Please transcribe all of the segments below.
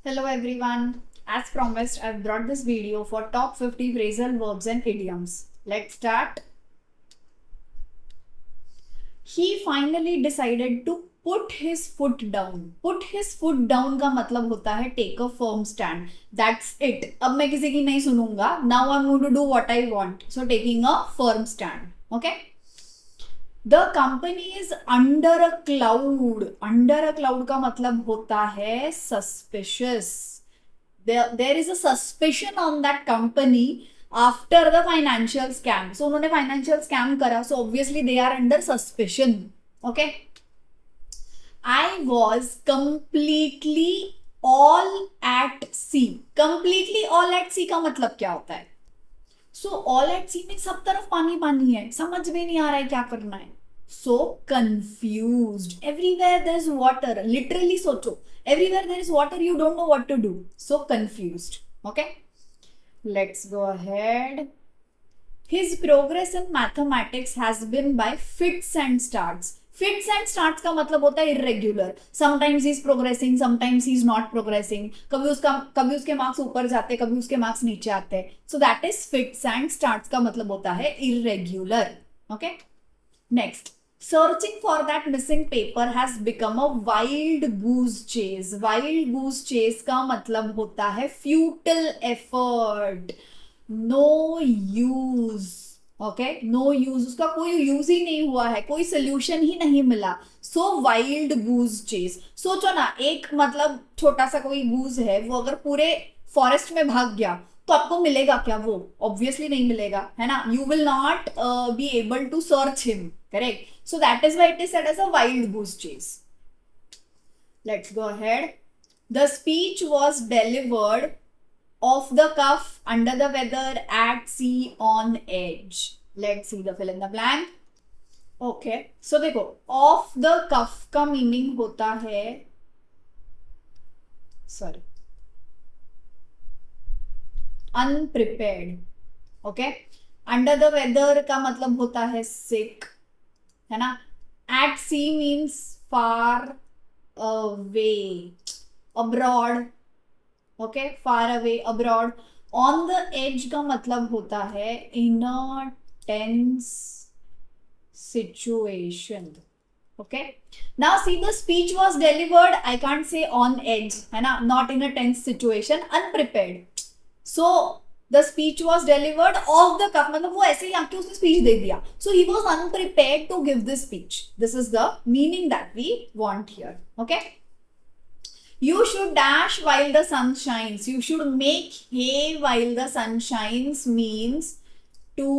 Hello everyone. As promised, I've brought this video for top 50 phrasal verbs and idioms. Let's start. He finally decided to put his foot down. Put his foot down का मतलब होता है take a firm stand. That's it. अब मैं किसी की नहीं सुनूंगा. Now I'm going to do what I want. So taking a firm stand. Okay? The company is under a cloud. Under a cloud का मतलब होता है suspicious. There is a suspicion on that company after the financial scam. So उन्होंने financial scam करा. So obviously they are under suspicion. Okay. I was completely all at sea. Completely all at sea का मतलब क्या होता है? So all at sea में सब तरफ पानी पानी है, समझ में नहीं आ रहा है क्या करना है. So confused. Everywhere there is water. Literally सोचो. Everywhere there is water, you don't know what to do. So confused. Okay. Let's go ahead. His progress in mathematics has been by fits and starts. Fits and starts का मतलब होता है irregular. Sometimes he is progressing, sometimes he is not progressing. कभी उसके marks ऊपर जाते, कभी उसके मार्क्स नीचे आते. So that is fits and starts का मतलब होता है irregular. Okay. Next. Searching for that missing paper has become a wild goose chase. Wild goose chase का मतलब होता है futile effort. No use. Okay, no use, उसका कोई यूज ही नहीं हुआ है, कोई सोल्यूशन ही नहीं मिला. सो वाइल्ड गूज चेस. सोचो ना, एक मतलब छोटा सा कोई गूज है, वो अगर पूरे फॉरेस्ट में भाग गया तो आपको मिलेगा क्या? वो ऑब्वियसली नहीं मिलेगा, है ना. You will not be able to search him. Correct. So that is why it is said as a wild goose chase. Let's go ahead. The speech was delivered off the cuff, under the weather, at sea, on edge. Let's see the fill in the blank. Okay, so देखो, off the cuff का meaning होता है, sorry, unprepared. Okay, under the weather का मतलब होता है sick, है ना. At sea means far away, abroad. Okay, far away, abroad. On the edge का मतलब होता है in a tense situation. Okay, now see the speech was delivered. I can't say on edge, है ना, not in a tense situation, unprepared. So the speech was delivered off the cuff, मतलब वो ऐसे ही आके उसने स्पीच दे दिया. So he was unprepared to give the speech. This is the meaning that we want here. Okay. You should dash while the sun shines. You should make hay while the sun shines means to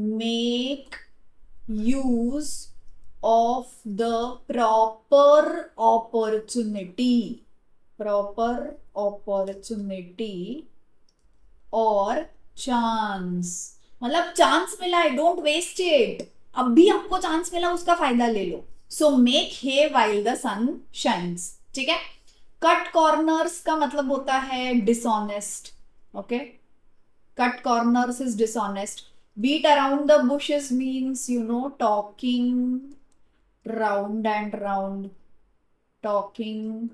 make use of the proper opportunity. Proper opportunity or chance. मतलब chance मिला है, don't waste it. अब भी आपको chance मिला, उसका फायदा ले लो. So make hay while the sun shines. ठीक है. कट कॉर्नर्स का मतलब होता है dishonest. Okay, cut corners is dishonest. Beat around the bushes means you know talking round and round. Talking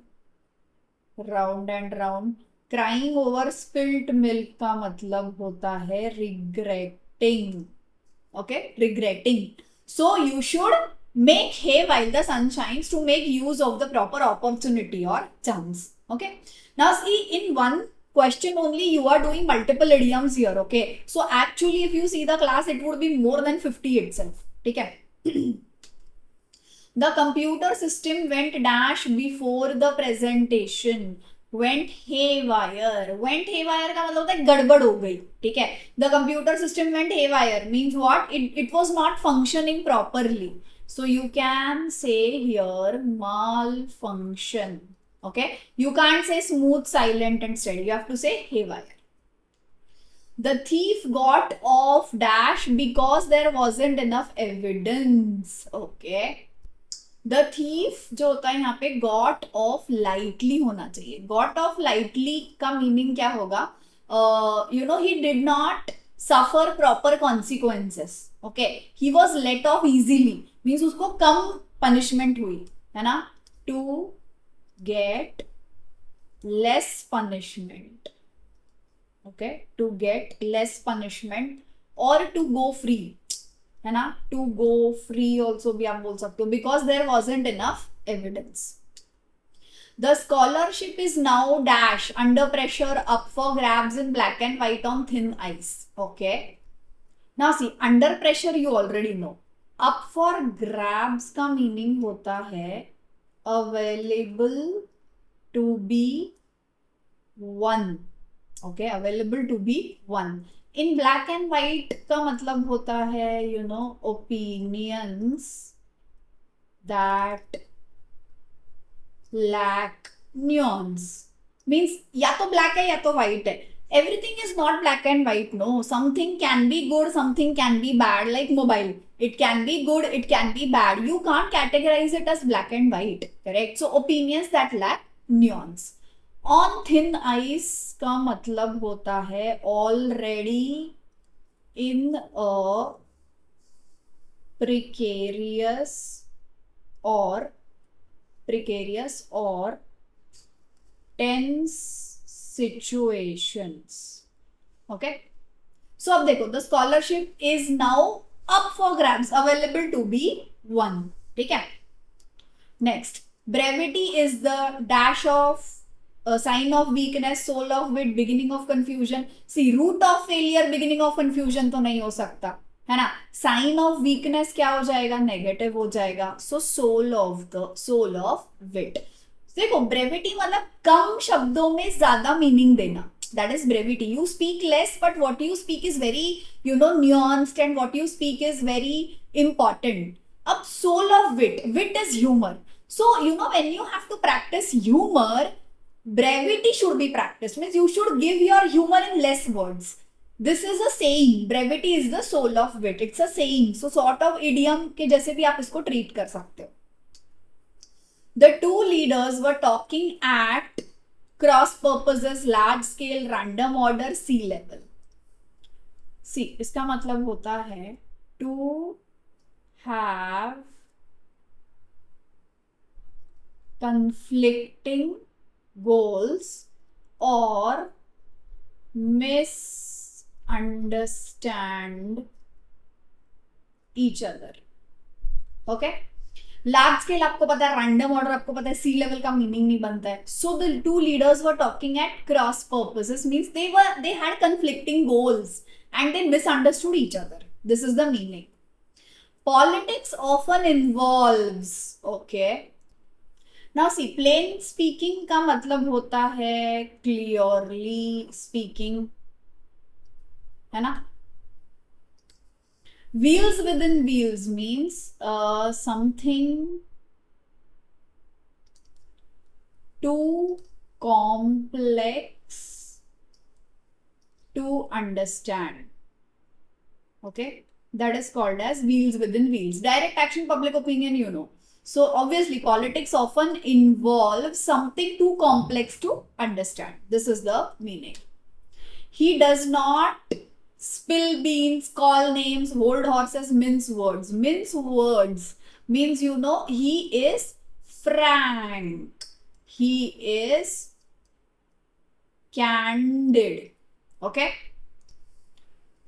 round and round. Crying over spilt milk का मतलब होता है regretting. Okay, regretting. So you should make hay while the sun shines to make use of the proper opportunity or chance. Okay, now see, in one question only you are doing multiple idioms here. Okay, so actually if you see the class it would be more than 50 itself. ठीक है. The computer system went dash before the presentation. Went haywire. Went haywire का मतलब होता है गड़बड़ हो गई. ठीक है. The computer system went haywire means what? It was not functioning properly. So you can say here malfunction. Okay, you can't say smooth silent instead, you have to say haywire. The thief got off dash because there wasn't enough evidence. Okay, the thief जो होता है यहाँ पे got off lightly होना चाहिए. got off lightly का meaning क्या होगा? You know, he did not suffer proper consequences. Okay, he was let off easily means उसको कम पनिशमेंट हुई, है ना. To get less punishment. Okay, to get less punishment or to go free, है ना, to go free also भी आप बोल सकते हो, because there wasn't enough evidence. The scholarship is now dash under pressure up for grabs in black and white on thin ice. Okay, now see, under pressure you already know. Up for grabs का meaning होता है available to be won. Okay, available to be won. In black and white का मतलब होता है you know opinions that lack nuance. Means या तो black है या तो white है. Everything is not black and white. No, something can be good, something can be bad. Like mobile, it can be good, it can be bad. You can't categorize it as black and white. Correct? So opinions that lack nuance. On thin ice का मतलब होता है already in a precarious or tense situations. Okay, so अब देखो, the scholarship is now up for grabs, available to be won. ठीक है. Next, brevity is the dash of sign of weakness, soul of wit, beginning of confusion. See, root of failure, beginning of confusion तो नहीं हो सकता, है ना. Sign of weakness क्या हो जाएगा, नेगेटिव हो जाएगा. सो सोल ऑफ विट. देखो, ब्रेविटी मतलब कम शब्दों में ज्यादा मीनिंग देना. That is brevity. You speak less, but what you speak is very, you know, nuanced, and what you speak is very important. अब soul of wit. Wit is humor. So, you know, when you have to practice humor, brevity should be practiced. Means you should give your humor in less words. This is a saying. Brevity is the soul of wit. It's a saying. So, sort of idiom के जैसे भी आप इसको treat कर सकते हो. The two leaders were talking at cross purposes, large scale, random order, sea level. See, इसका मतलब होता है to have conflicting goals or misunderstand each other. Okay, large scale आपको पता है, रैंडम ऑर्डर आपको पता है, सी लेवल का मीनिंग नहीं बनता है. So the two leaders were talking at cross purposes. Means they had conflicting goals and they misunderstood each other. This is the meaning. Politics often involves. Okay, now see, plain speaking का मतलब होता है clearly speaking, है ना. Wheels within wheels means something too complex to understand. Okay, that is called as wheels within wheels. Direct action, public opinion, you know. So obviously politics often involves something too complex to understand. This is the meaning. He does not spill beans, call names, hold horses, mince words. Mince words means, you know, he is frank. He is candid. Okay.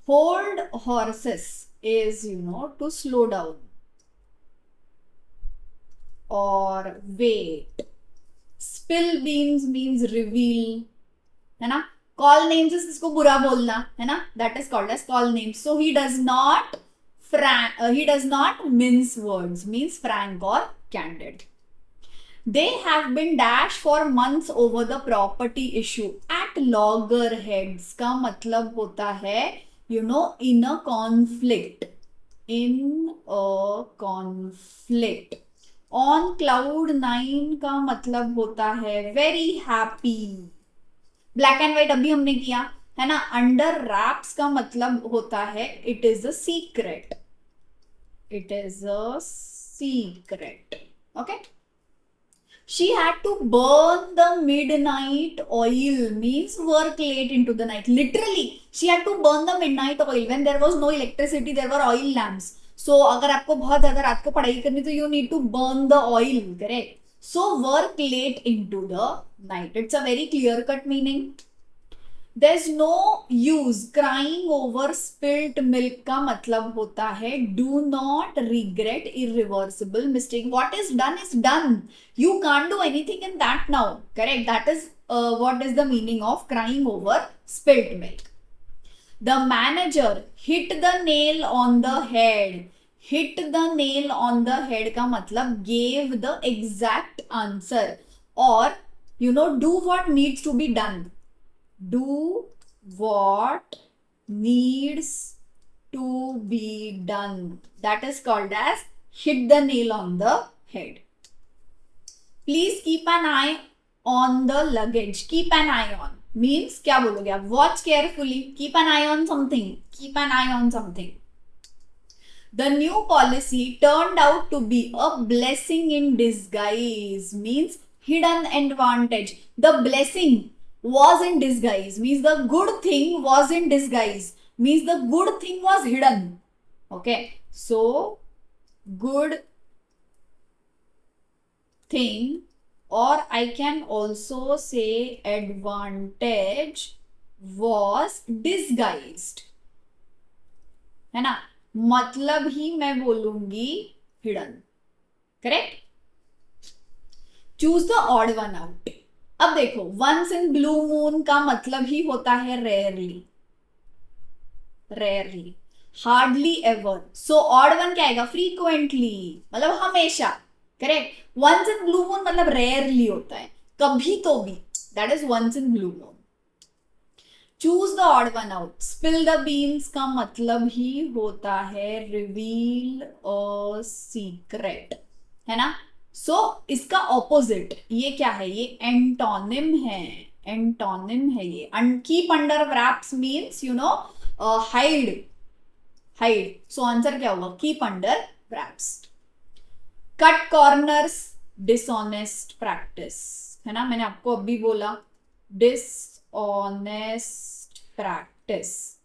Hold horses is, you know, to slow down or wait. Spill beans means reveal, है ना. Call names is इसको बुरा बोलना, है ना. That is called as call names. So he does not mince words, means frank or candid. They have been dashed for months over the property issue at loggerheads. का मतलब होता है, you know, in a conflict. On cloud 9 का मतलब होता है very happy. Black and white अभी हमने किया, है ना. अंडर रैप्स का मतलब होता है it is a secret. It is a secret. Okay. She had to burn the midnight oil means work late into the night. Literally she had to burn the midnight oil when there was no electricity, there were oil lamps. So अगर आपको बहुत ज्यादा रात को पढ़ाई करनी तो you need to burn the oil. Correct. So work late into the night. It's a very clear cut meaning. There's no use crying over spilt milk का मतलब होता है do not regret irreversible mistake. What is done is done. You can't do anything in that now. Correct. That is what is the meaning of crying over spilt milk. The manager hit the nail on the head. Hit the nail on the head का मतलब gave the exact answer or do what needs to be done. Do what needs to be done. That is called as hit the nail on the head. Please keep an eye on the luggage. Keep an eye on means क्या बोलोगे आप? Watch carefully. Keep an eye on something. Keep an eye on something. The new policy turned out to be a blessing in disguise means hidden advantage. The blessing was in disguise means the good thing was in disguise means the good thing was hidden. Okay, so good thing, or I can also say advantage was disguised, है ना? मतलब ही मैं बोलूंगी hidden. Correct. Choose the odd one out. अब देखो once in blue moon का मतलब ही होता है rarely. Rarely, hardly ever. So odd one क्या आएगा? फ्रीक्वेंटली, मतलब हमेशा. Correct. Once in blue moon मतलब रेयरली होता है, कभी तो भी. That is once in blue moon. Choose the odd one out. Spill the beans का मतलब ही होता है रिवील अ सीक्रेट, है ना? सो इसका ऑपोजिट ये क्या है? ये एंटोनिम है. एंटोनिम है ये. Keep under wraps means hide. Hide. So answer क्या होगा? Keep under wraps. Cut corners dishonest practice, है ना? मैंने आपको अभी बोला dishonest practice.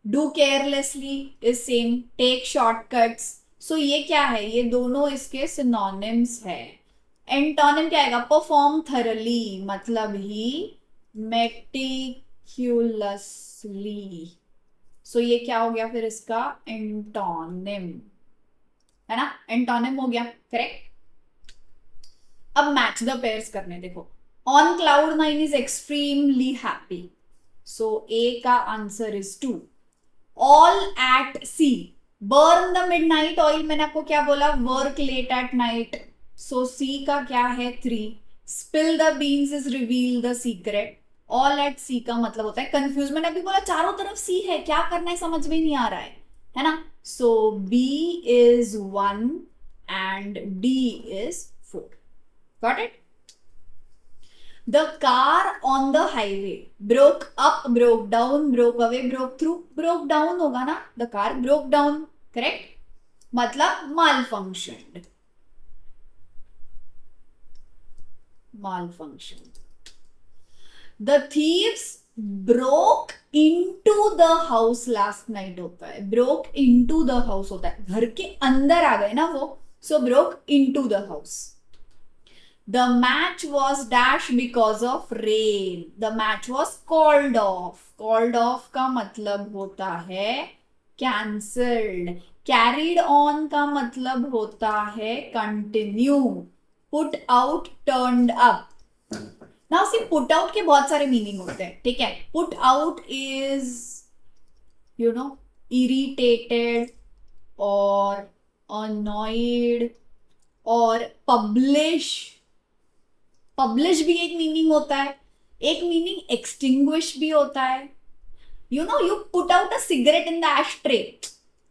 Do carelessly is same. Take shortcuts. So ये क्या है? ये दोनों इसके सिनोनिम्स है. एंटोनिम क्या आएगा? परफॉर्म थरली, मतलब ही मेटिक्यूलसली. सो ये क्या हो गया फिर इसका? एंटोनिम, है ना? एंटोनिम हो गया. करेक्ट. अब मैच द पेयर्स करने. देखो on cloud 9 is extremely happy. So A का answer is 2. All at sea. Burn the midnight oil. मैंने आपको क्या बोला? Work late at night. So C का क्या है? 3. Spill the beans is reveal the secret. All at sea का मतलब होता है कंफ्यूज. मैंने अभी बोला चारों तरफ सी है, क्या करना है समझ में नहीं आ रहा है ना? So B is 1 and D is 4. Got it? The car on the highway broke up, broke down, broke away, broke through. Broke down होगा ना? The car broke down. Correct? मतलब malfunctioned. Malfunctioned. The thieves broke into the house last night होता है. Broke into the house होता है, घर के अंदर आ गए ना वो. So broke into the house. The match was dashed because of rain. The match was called off. Called off का मतलब होता है cancelled. Carried on का मतलब होता है continue. Put out, turned up. Now see, put out के बहुत सारे meaning होते हैं. ठीक है? Put out is irritated or annoyed or publish. Publish भी एक मीनिंग होता है. एक मीनिंग एक्सटिंग्विश भी होता है. You put out a cigarette in the ashtray.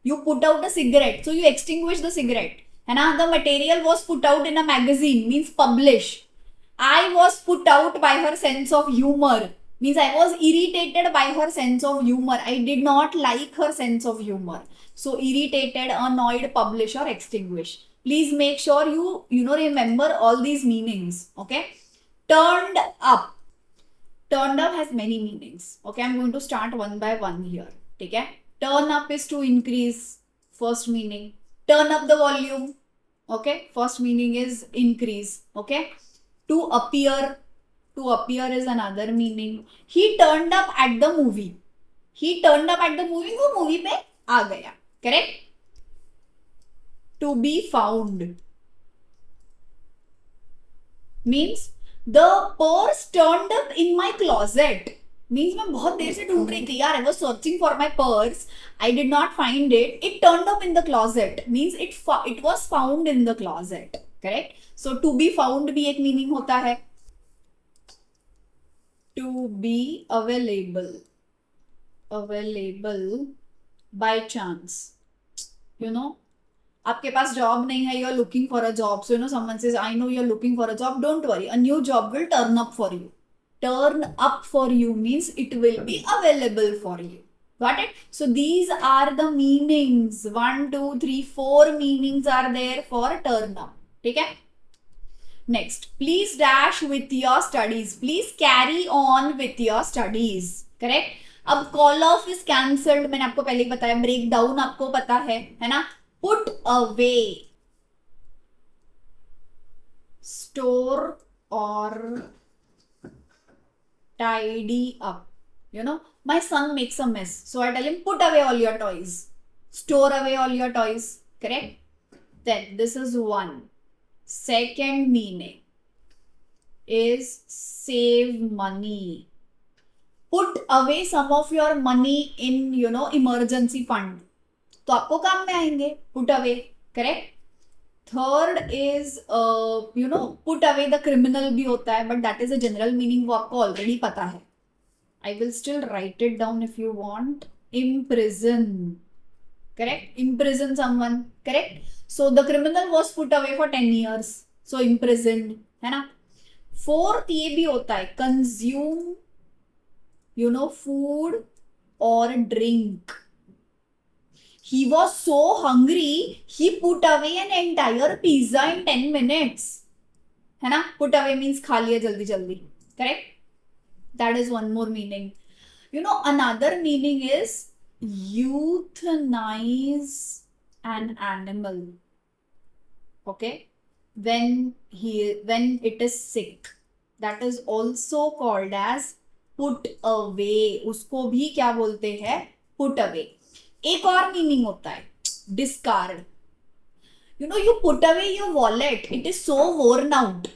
You put out a cigarette, so you extinguish the cigarette, है ना? The material was put out in a magazine means publish. I was put out by her sense of humour means I was irritated by her sense of humour. I did not like her sense of humour. So irritated, annoyed, publish और extinguish. Please make sure you remember all these meanings. Okay. Turned up. Turned up has many meanings. Okay, I'm going to start one by one here. Okay. Turn up is to increase. First meaning. Turn up the volume. Okay, first meaning is increase. Okay, to appear, to appear is another meaning. He turned up at the movie. He turned up at the movie, वो movie पे आ गया. Correct. To be found means the purse turned up in my closet. Means मैं बहुत देर से ढूंढ रही थी यार. I was searching for my purse. I did not find it. It turned up in the closet. Means it was found in the closet. Correct. So to be found भी एक मीनिंग होता है. To be available. Available by chance. You know, आपके पास job नहीं है, you are looking for a job. So you know someone says I know you are looking for a job. Don't worry, a new job will turn up for you. Turn up for you means it will be available for you. Got it? So these are the meanings. 1, 2, 3, 4 meanings are there for turn up. ठीक है? Next, please dash with your studies. Please carry on with your studies. Correct? अब call off is cancelled. मैंने आपको पहले ही बताया. breakdown आपको पता है ना? Put away. Store or tidy up. You know, my son makes a mess, so I tell him put away all your toys, store away all your toys. Correct. Then this is one. Second meaning is save money. Put away some of your money in, you know, emergency fund. तो आपको काम में आएंगे. Put away. Correct. Third is you know put away the criminal भी होता है, but that is a general meaning, वो आपको ऑलरेडी पता है. I will still right it down if you want. Imprison. Correct. Imprison someone. Correct. So the criminal was put away for 10 years. So imprisoned है ना. Fourth ये भी होता है कंज्यूम, यू नो, फूड और drink. He was so hungry, he put away an entire pizza in 10 minutes. है ना. Put away means खा लिया जल्दी जल्दी. Correct? That is one more meaning. You know, another meaning is euthanize an animal. Okay? When it is sick, that is also called as put away. उसको भी क्या बोलते हैं? Put away. एक और मीनिंग होता है discard. You know, you put away your wallet, it is so worn out.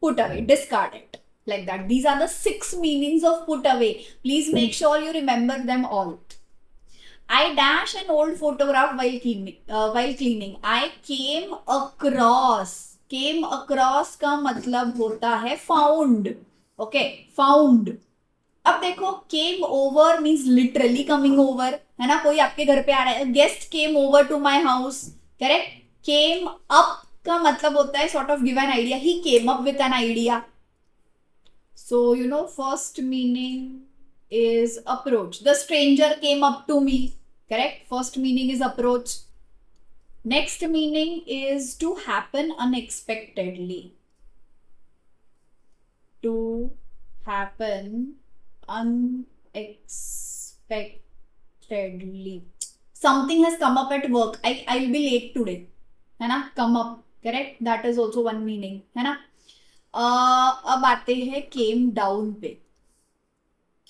Put away, discard it. Like that. These are the 6 meanings of put away. Please make sure you remember them all. I dash an old photograph while cleaning. I came across. Came across का मतलब होता है found. Okay, found. अब देखो, came over means literally coming over, है ना. कोई आपके घर पे आ रहा है. Guest came over to my house. Correct. Came up का मतलब होता है sort of give an idea. He came up with an idea. So you know, first meaning is approach. The stranger came up to me. Correct. First meaning is approach. Next meaning is to happen unexpectedly. To happen unexpectedly. Something has come up at work. I'll be late today. है ना. come up. correct. that is also one meaning. है ना. अब आते हैं came down पे.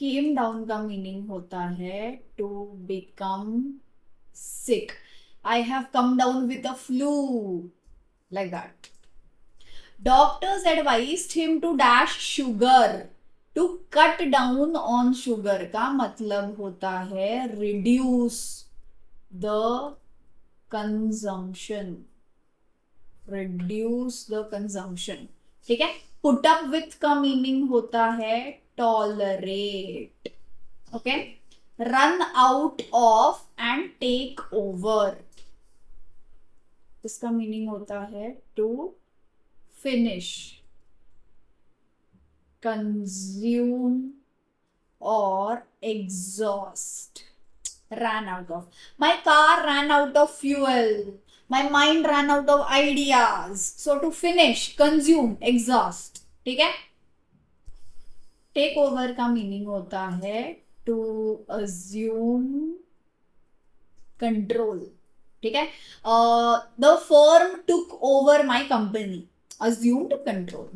came down का meaning होता है to become sick. I have come down with a flu. like that. Doctors advised him to dash sugar. To cut down on sugar का मतलब होता है reduce the consumption. Reduce the consumption. ठीक है. Put up with का meaning होता है tolerate. Okay. Run out of and take over. इसका मीनिंग होता है to finish, consume or exhaust. Ran out of. My car ran out of fuel. My mind ran out of ideas. So to finish, consume, exhaust. ठीक है. Take over का meaning होता है to assume control. ठीक है. The firm took over my company, assumed control.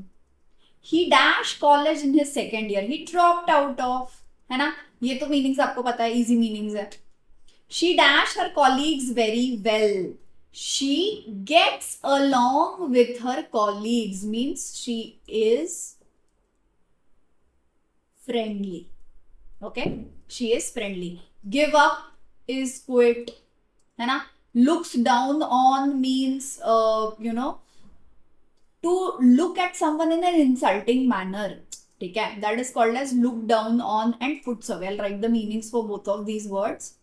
He dashed college in his second year. He dropped out of, है ना. ये तो मीनिंग्स आपको पता है, इजी मीनिंग्स है. She dashed her colleagues very well. She gets along with her colleagues means she is friendly. Okay, she is friendly. Give up is quit, है ना. Looks down on means to look at someone in an insulting manner. ठीक है, that is called as look down on and puts away. I'll write the meanings for both of these words.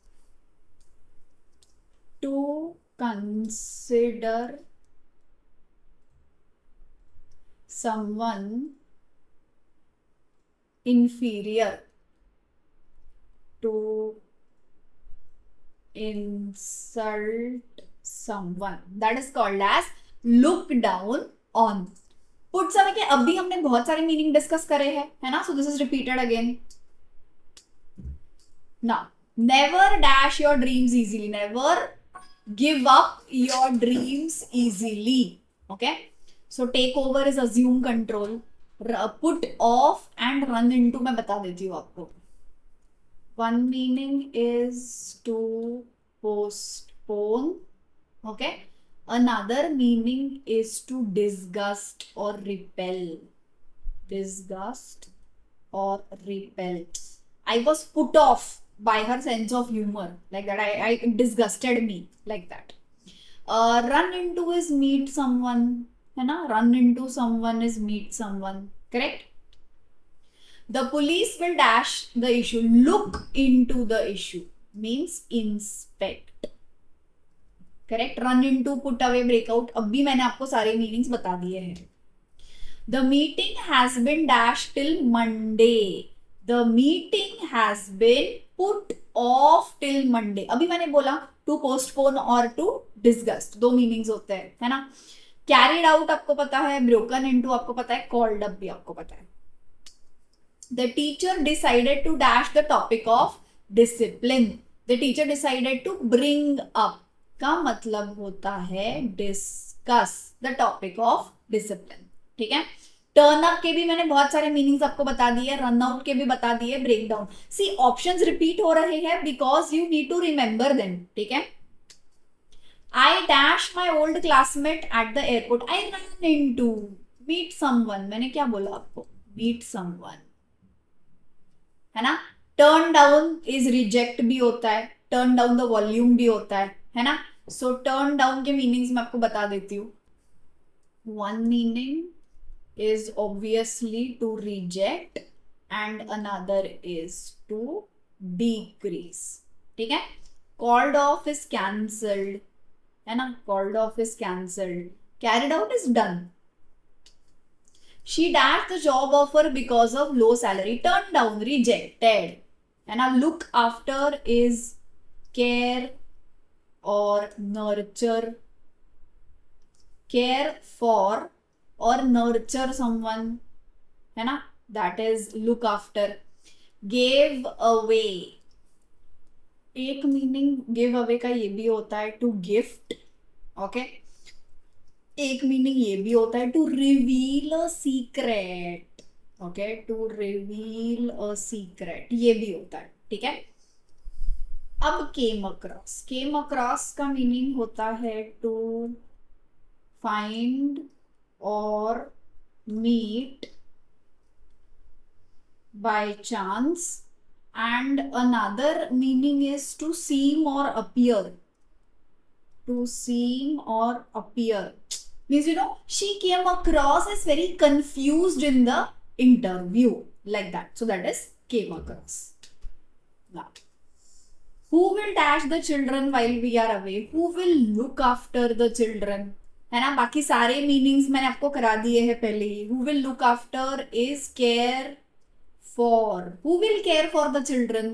To consider someone inferior, to insult someone, that is called as look down on. Puts away के अब भी हमने बहुत सारे meaning discuss करे हैं, है ना. So this is repeated again. Now, never dash your dreams easily. Never give up your dreams easily. Okay, so take over is assume control. Put off and run into मैं बता देती हूँ आपको. One meaning is to postpone. Okay, another meaning is to disgust or repel. Disgust or repel. I was put off by her sense of humor, like that. I disgusted me, like that. Run into is meet someone, है ना. Run into someone is meet someone. Correct. The police will dash the issue. Look into the issue means inspect. Correct. Run into, put away, break out. अब भी मैंने आपको सारे meanings बता दिए हैं. The meeting has been dashed till Monday. The meeting has been put off till Monday. अभी मैंने बोला to postpone और to disgust, दो मीनिंग्स होते हैं, है ना. Carried out आपको पता है, broken into आपको पता है, called up भी आपको पता है. The teacher decided to dash the topic of discipline. The teacher decided to bring up का मतलब होता है discuss the topic of discipline. ठीक है. टर्न अप के भी मैंने बहुत सारे मीनिंग्स आपको बता दिए, रन आउट के भी बता दिए, break down. See options repeat हो रहे हैं because you need to remember them. ठीक है. I dash my old classmate at the airport. I run into, meet someone. मैंने क्या बोला आपको, मीट समवन, है ना. टर्न डाउन इज रिजेक्ट भी होता है, टर्न डाउन द वॉल्यूम भी होता है ना. सो टर्न डाउन के मीनिंग्स मैं आपको बता देती हूँ. One meaning is obviously to reject and another is to decrease. ठीक है. Called off is cancelled, है ना. Called off is cancelled. Carried out is done. She dashed the job offer because of low salary. Turned down, rejected. है ना. Look after is care or nurture. Care for or nurture someone, है ना. That is look after. Gave away, एक meaning give away का ये भी होता है टू गिफ्ट. ओके. एक मीनिंग ये भी होता है to reveal a secret. Okay, to reveal a secret ये भी होता है. ठीक है. अब केम अक्रॉस. केम अक्रॉस का मीनिंग होता है to find or meet by chance, and another meaning is to seem or appear. To seem or appear means, you know, she came across as very confused in the interview, like that. So that is came across. Now, who will dash the children while we are away? Who will look after the children, है ना. बाकी सारे meanings मैंने आपको करा दिए हैं पहले ही. Who will look after is care for. Who will care for the children.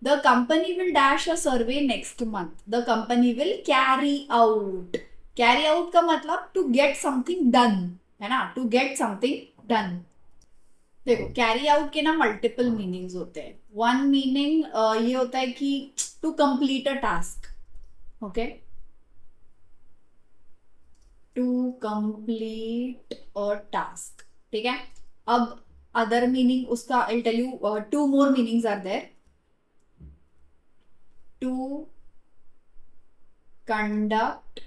The company will dash a survey next month. The company will carry out. Carry out का मतलब टू गेट समथिंग डन, है ना. To get something done. देखो, carry out के ना multiple meanings होते हैं. One meaning ये होता है कि to complete a task. Okay, to complete a task, ठीक है। अब अदर मीनिंग उसका, I tell you two more meanings are there. To conduct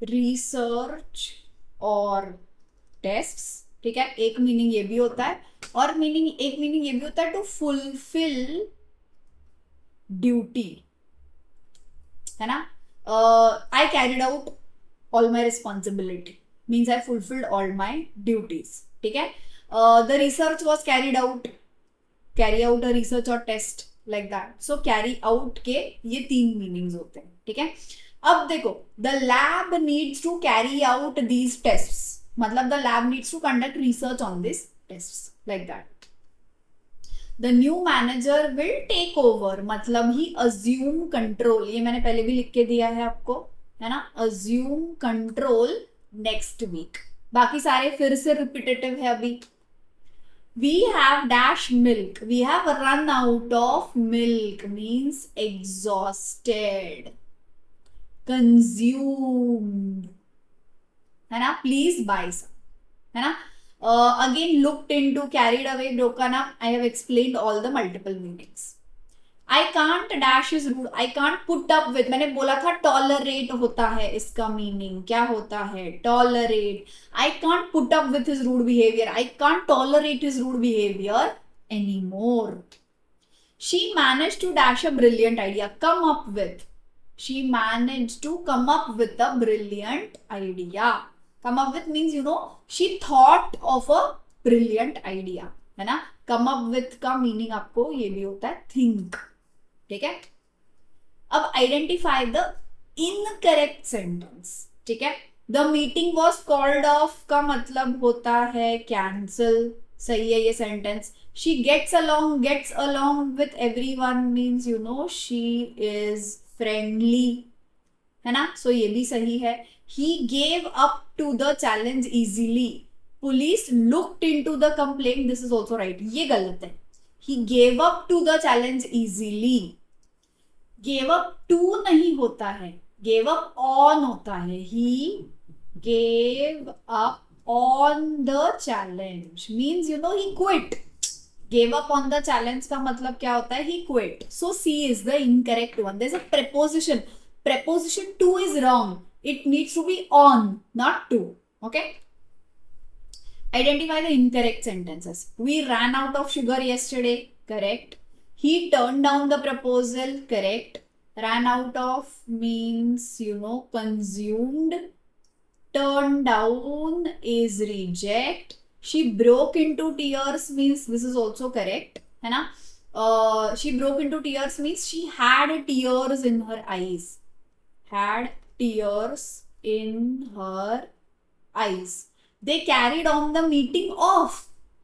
research और टेस्ट्स, ठीक है, एक मीनिंग ये भी होता है। और एक मीनिंग ये भी होता है टू फुलफिल ड्यूटी, है ना। I carried out all my responsibility means I fulfilled all my duties, ठीक है। The research was carried out, carry out a research और test like that. So carry out के ये 3 मीनिंग्स होते हैं, ठीक है। अब देखो, the lab needs to carry out these tests, मतलब the lab needs to conduct research on this tests like that. The new manager will take over, मतलब ही अज्यूम कंट्रोल, ये मैंने पहले भी लिख के दिया है आपको, है ना, अज्यूम कंट्रोल नेक्स्ट वीक। बाकी सारे फिर से रिपीटेटिव है अभी। We have dash milk. We have run out of milk means exhausted, consumed, है ना, please buy some, है ना। Again looked into, carried away, broken up. I have explained all the multiple meanings. I can't dash is rude. I can't put up with, मैंने बोला था tolerate होता है इसका मीनिंग, क्या होता है tolerate. I can't put up with his rude behavior. I can't tolerate his rude behavior anymore. She managed to dash a brilliant idea. Come up with. She managed to come up with a brilliant idea. Come up with means, you know, she thought of a brilliant idea, है ना। come up with का meaning आपको ये भी होता है think, ठीक है। अब आइडेंटिफाई द इनकरेक्ट सेंटेंस, ठीक है। The meeting was called off का मतलब होता है कैंसल, सही है ये sentence. She gets along with everyone means, you know, she is friendly, है ना, सो ये भी सही है। He gave up to the challenge easily, police looked into the complaint, this is also right, ये गलत है। He gave up to the challenge easily. Gave up to नहीं होता है, gave up on होता है। He gave up on the challenge means, you know, he quit. Gave up on the challenge का मतलब क्या होता है, he quit. So C is the incorrect one. There's a preposition. Preposition to is wrong. It needs to be on, not to. Okay. Identify the incorrect sentences. We ran out of sugar yesterday. Correct. He turned down the proposal. Correct. Ran out of means, you know, consumed. Turned down is reject. She broke into tears means, this is also correct, है ना। She broke into tears means she had tears in her eyes. Had tears in her eyes. They carried on the meeting off.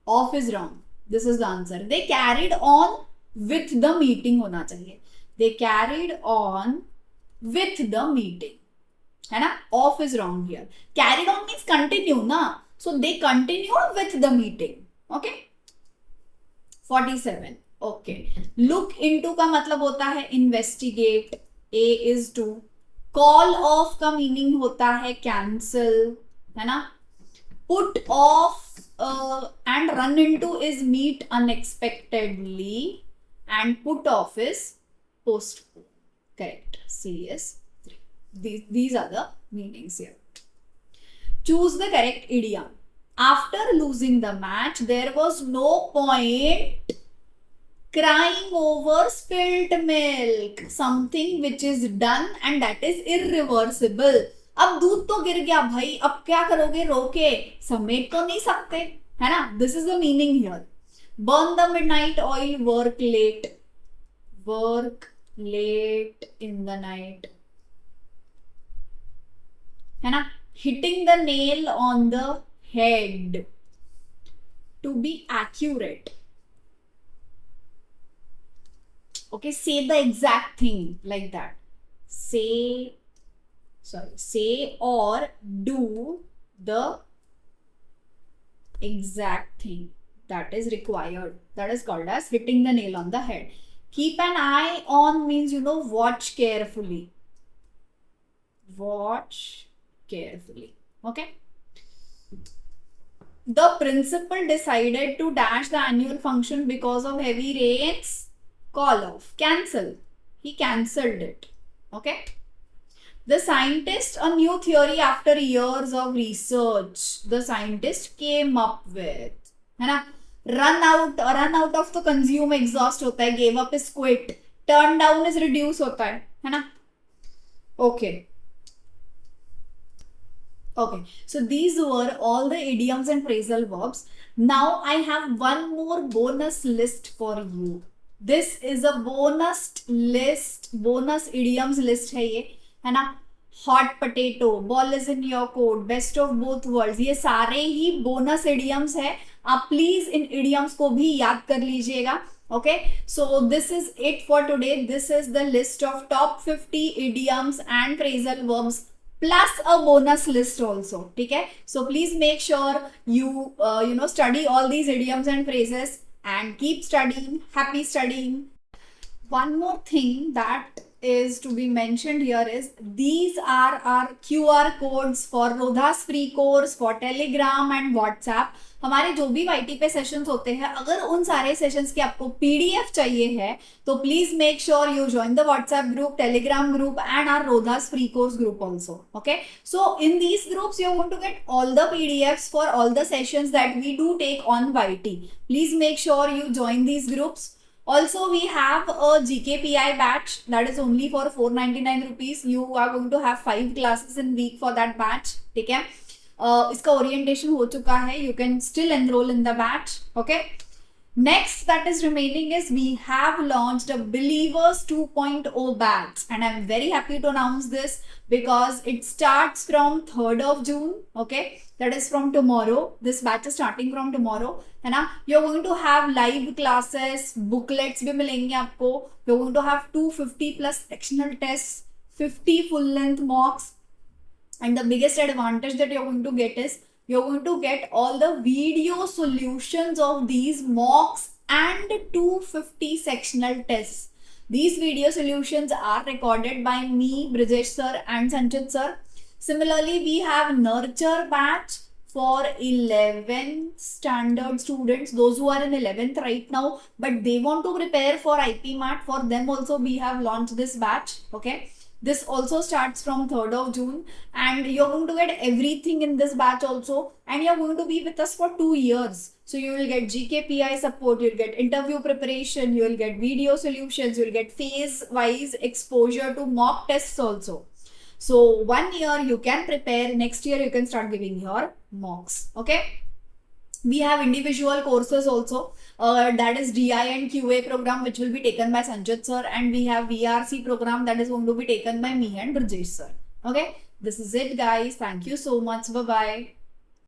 Off is wrong. This is the answer. They carried on with the meeting होना चाहिए. They carried on with the meeting. है ना? Off is wrong here. Carried on means continue ना. So they continued with the meeting. Okay. 47. Okay. Look into का मतलब होता है investigate. A is to. Call off का meaning होता है cancel. है ना? Put off and run into is meet unexpectedly, and put off is postpone. Correct. C is 3. These are the meanings here. Choose the correct idiom. After losing the match, there was no point crying over spilt milk. Something which is done and that is irreversible. अब दूध तो गिर गया भाई, अब क्या करोगे, रोके समेट तो नहीं सकते, है ना। This is the meaning here. Burn the midnight oil, work late in the night, है ना। Hitting the nail on the head, to be accurate. Okay, say the exact thing like that. Say or do the exact thing that is required. That is called as hitting the nail on the head. Keep an eye on means, watch carefully. Watch carefully. Okay. The principal decided to dash the annual function because of heavy rains. Call off. Cancel. He cancelled it. Okay. The scientist, a new theory after years of research, the scientist came up with, है ना, run out of the consume exhaust होता है, gave up is quit, turn down is reduce होता है ना. Okay. Okay, so these were all the idioms and phrasal verbs. Now I have one more bonus list for you. This is a bonus list, bonus idioms list है ना. Hot potato, ball is in your court, best of both worlds, ये सारे ही bonus idioms है. आप please in idioms को भी याद कर लीजिएगा. Okay, so this is it for today. This is the list of top 50 idioms and phrasal verbs plus a bonus list also. ठीक है, so please make sure you study all these idioms and phrases and keep studying. Happy studying. One more thing that is to be mentioned here is these are our QR codes for Rodha's free course, for Telegram and WhatsApp. हमारे जो भी YT पे sessions होते हैं, अगर उन सारे sessions की आपको PDF चाहिए है तो please make sure you join the WhatsApp group, Telegram group and our Rodha's free course group also. Okay, so in these groups you are going to get all the PDFs for all the sessions that we do take on YT. Please make sure you join these groups. Also, we have a GKPI batch that is only for 499 rupees. You are going to have 5 classes in week for that batch. ठीक है, इसका orientation हो चुका है. You can still enroll in the batch. Okay. Next that is remaining is we have launched a Believers 2.0 batch and I'm very happy to announce this because it starts from 3rd of June. Okay, that is from tomorrow. This batch is starting from tomorrow, है ना. You're going to have live classes, booklets भी मिलेंगे आपको. You're going to have 250 plus sectional tests, 50 full length mocks, and the biggest advantage that you're going to get is you're going to get all the video solutions of these mocks and 250 sectional tests. These video solutions are recorded by me, Brijesh sir and Sanchit sir. Similarly, we have Nurture batch for 11th standard students, those who are in 11th right now, but they want to prepare for IP MAT. For them also we have launched this batch. Okay. This also starts from 3rd of June and you're going to get everything in this batch also and you're going to be with us for 2 years. So you will get GKPI support, you'll get interview preparation, you'll get video solutions, you'll get phase-wise exposure to mock tests also. So 1 year you can prepare, next year you can start giving your mocks. Okay. We have individual courses also, that is DI and QA program which will be taken by Sanjit sir, and we have VRC program that is going to be taken by me and Brijesh sir. Okay, this is it guys. Thank you so much. Bye bye.